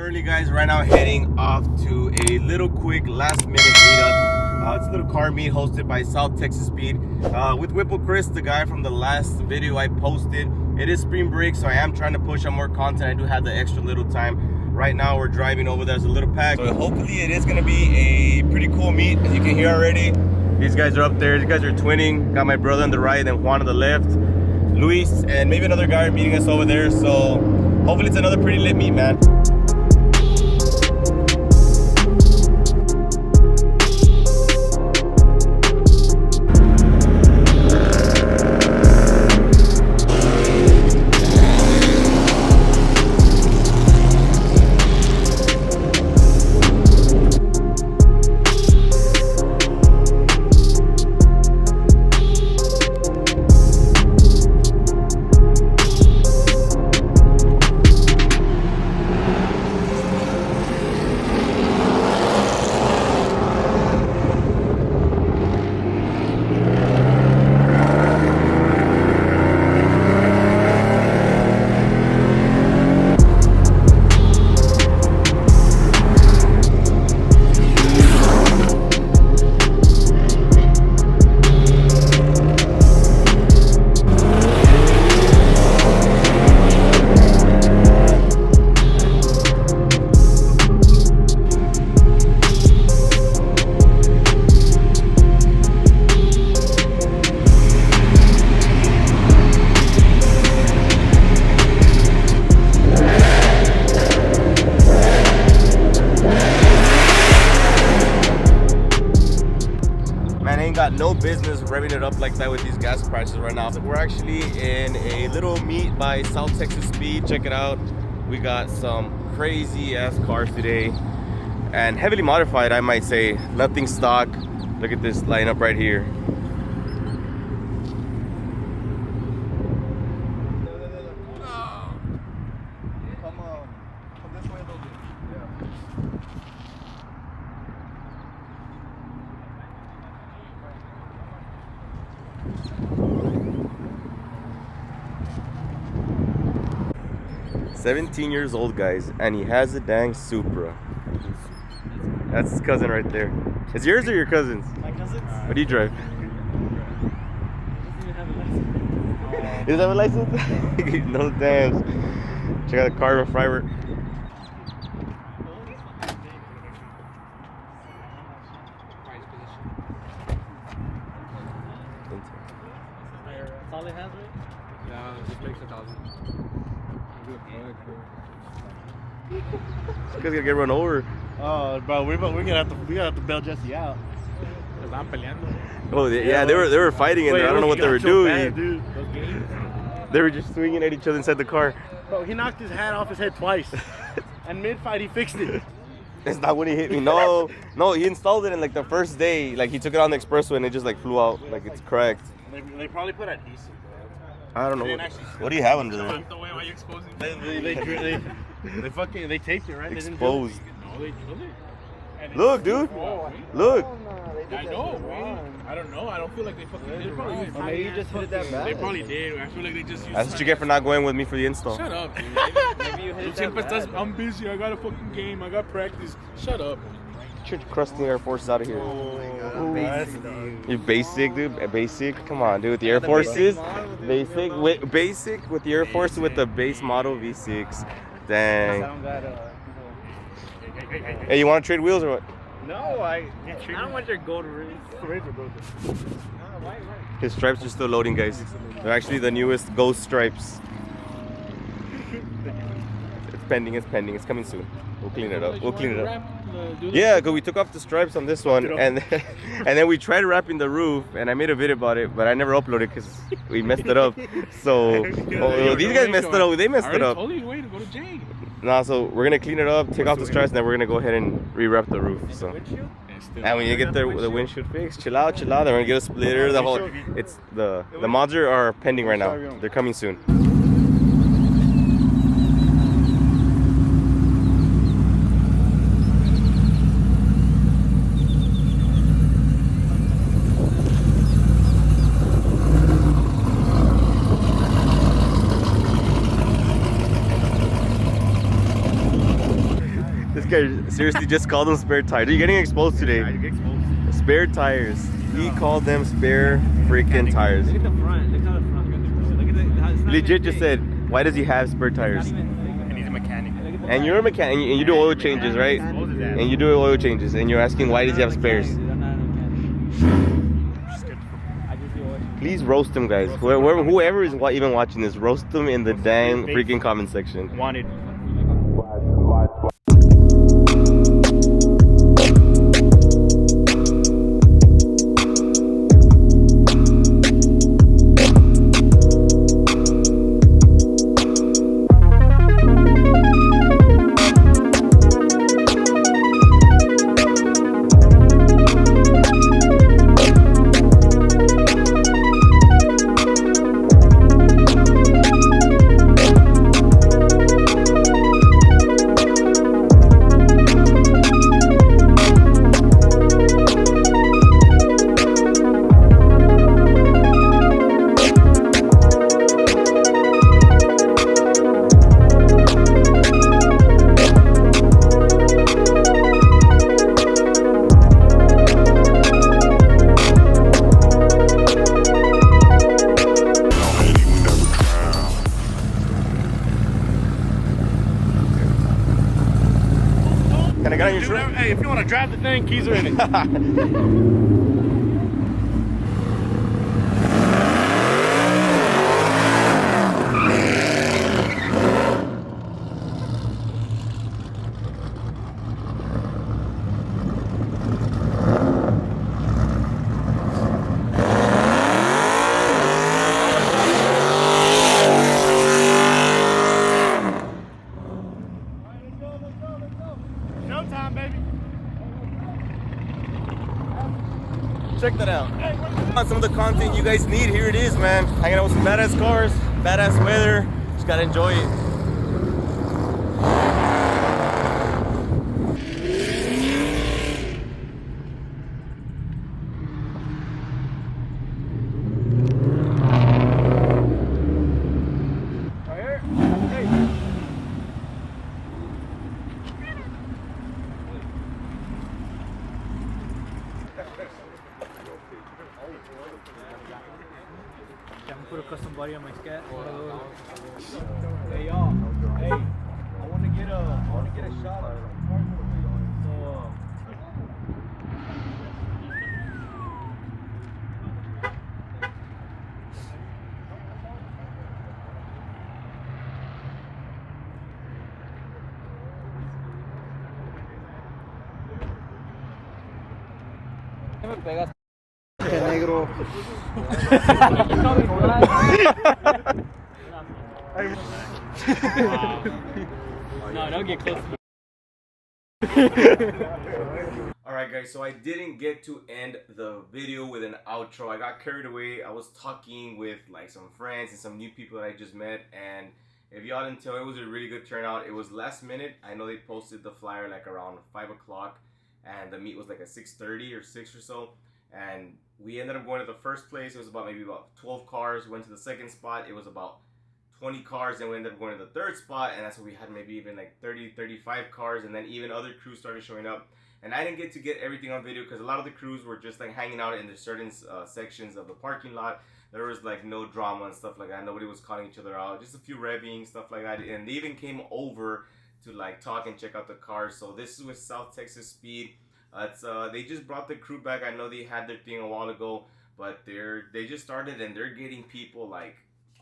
currently, guys, right now heading off to a little quick last minute meetup. It's a little car meet hosted by South Texas Speed with Whipple Chris, the guy from the last video I posted. It is spring break, so I am trying to push out more content. I do have the extra little time. Right now we're driving over there. There's a little pack, so hopefully it is going to be a pretty cool meet. As you can hear already, these guys are up there. These guys are twinning. Got my brother on the right and Juan on the left. Luis and maybe another guy are meeting us over there, so hopefully it's another pretty lit meet, man. Got no business revving it up like that with these gas prices right now. So we're actually in a little meet by South Texas Speed. Check it out. We got some crazy ass cars today and heavily modified, I might say. Nothing stock. Look at this lineup right here. Come this way a little bit. Yeah. 17 years old, guys, and he has a dang Supra. That's his cousin right there. Is yours or your cousin's? My cousin's. What do you drive? He doesn't even have a license. He doesn't have a license? No damn. Check out the carbon fiber. That's all it has, right? Yeah, it just makes 1,000. This guy's gonna get run over. Oh, bro, we're gonna have to bail Jesse out. Estaban peleando. Oh yeah, they were fighting in there. I don't know what they were doing. Bad, dude. Those games. They were just swinging at each other inside the car. Bro, he knocked his hat off his head twice, and mid-fight he fixed it. That's not when he hit me. No, he installed it in like the first day. Like he took it on the expressway and it just like flew out. Like it's cracked. They probably put adhesive. I don't know. What do you have under there? The way why you exposing? They taped it, right? Exposed. No, they drilled it. Look, dude. Look. I know, right? I don't know. I don't feel like they fucking did. Probably used Maybe you just hit it that bad. They probably did. I feel like they just used. That's what you get for not going with me for the install. Shut up, dude. Maybe you hit it Siempre that estás, bad. I'm busy. I got a fucking game. I got practice. Shut up. Get your crusty Air Forces out of here. You basic, dude. Basic. Come on, dude. With the Air Forces. Basic with the Air Force with the base model V6. Dang. Hey, you want to trade wheels or what? No, I don't want your gold ring. His stripes are still loading, guys. They're actually the newest Ghost stripes. It's pending. It's coming soon. We'll clean it up. Yeah, because we took off the stripes on this one, and then we tried wrapping the roof, and I made a video about it, but I never uploaded because we messed it up. So these guys messed it up. They messed it up. I told you to go to jail. Nah, so we're gonna clean it up, take off the stripes, and then we're gonna go ahead and re-wrap the roof. So, and when you get the windshield fixed, chill out. Then we're gonna get a splitter. The whole, it's the mods are pending right now. They're coming soon. This guy seriously just called them spare tires. You're getting exposed today. I get exposed. Spare tires. He called them spare freaking tires. Look at the front. Look how the front. Look at the. It's not Legit even just big. said, why does he have spare It's tires? not even big. And he's a mechanic. Look at the And you're a mechanic and you do oil changes, right? Exposes that. And you do oil changes and you're asking why does he have spares? I'm not a mechanic. Just good. I just do oil. Please roast him, guys. Whoever is even watching this, roast them in the dang freaking comment section. Wanted. Can I get on your shirt? Hey, if you want to drive the thing, keys are in it. Showtime, baby. Check that out. Some of the content you guys need, here it is, man. Hanging out with some badass cars, badass weather. Just gotta enjoy it. Can I put a custom body on my scat? Hey y'all, hey, I want to get a shot of the car. So, me pegas. negro. No, don't get close. Alright guys, so I didn't get to end the video with an outro. I got carried away. I was talking with like some friends and some new people that I just met, and if y'all didn't tell, it was a really good turnout. It was last minute. I know they posted the flyer like around 5 o'clock and the meet was like at 6:30 or 6 or so, and we ended up going to the first place. It was about maybe about 12 cars. Went to the second spot. It was about 20 cars, and we ended up going to the third spot, and that's where we had maybe even like 30-35 cars, and then even other crews started showing up. And I didn't get to get everything on video because a lot of the crews were just like hanging out in the certain sections of the parking lot. There was like no drama and stuff like that. Nobody was calling each other out. Just a few revving, stuff like that. And they even came over to like talk and check out the cars. So this is with South Texas Speed. They just brought the crew back. I know they had their thing a while ago, but they just started and they're getting people like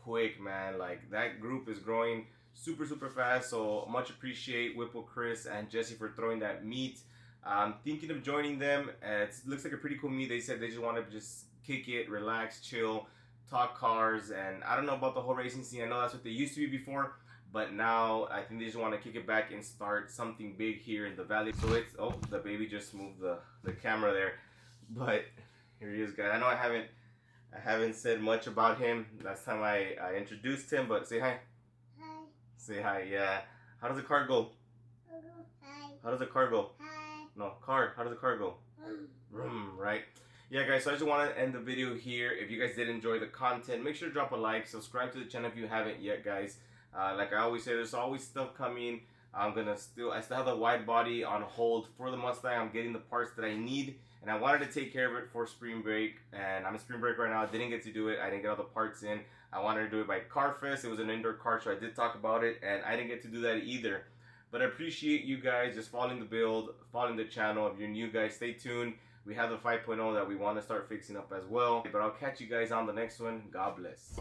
quick, man. Like that group is growing super fast. So much appreciate Whipple, Chris, and Jesse for throwing that meet. I'm thinking of joining them. It looks like a pretty cool meet. They said they just want to just kick it, relax, chill, talk cars, and I don't know about the whole racing scene. I know that's what they used to be before, but now I think they just want to kick it back and start something big here in the valley. So it's, oh, the baby just moved the camera there, but here he is, guys. I know I haven't said much about him. Last time I introduced him, but say hi. Hi. Say hi. Yeah. How does the car go? Hi. How does the car go? Hi. No, car. How does the car go? Vroom, right? Yeah, guys, so I just want to end the video here. If you guys did enjoy the content, make sure to drop a like, subscribe to the channel if you haven't yet, guys. Like I always say, there's always stuff coming. I still have the wide body on hold for the Mustang. I'm getting the parts that I need, and I wanted to take care of it for spring break. And I'm in spring break right now. I didn't get to do it. I didn't get all the parts in. I wanted to do it by Car Fest. It was an indoor car show. I did talk about it, and I didn't get to do that either. But I appreciate you guys just following the build, following the channel. If you're new, guys, stay tuned. We have the 5.0 that we want to start fixing up as well. But I'll catch you guys on the next one. God bless.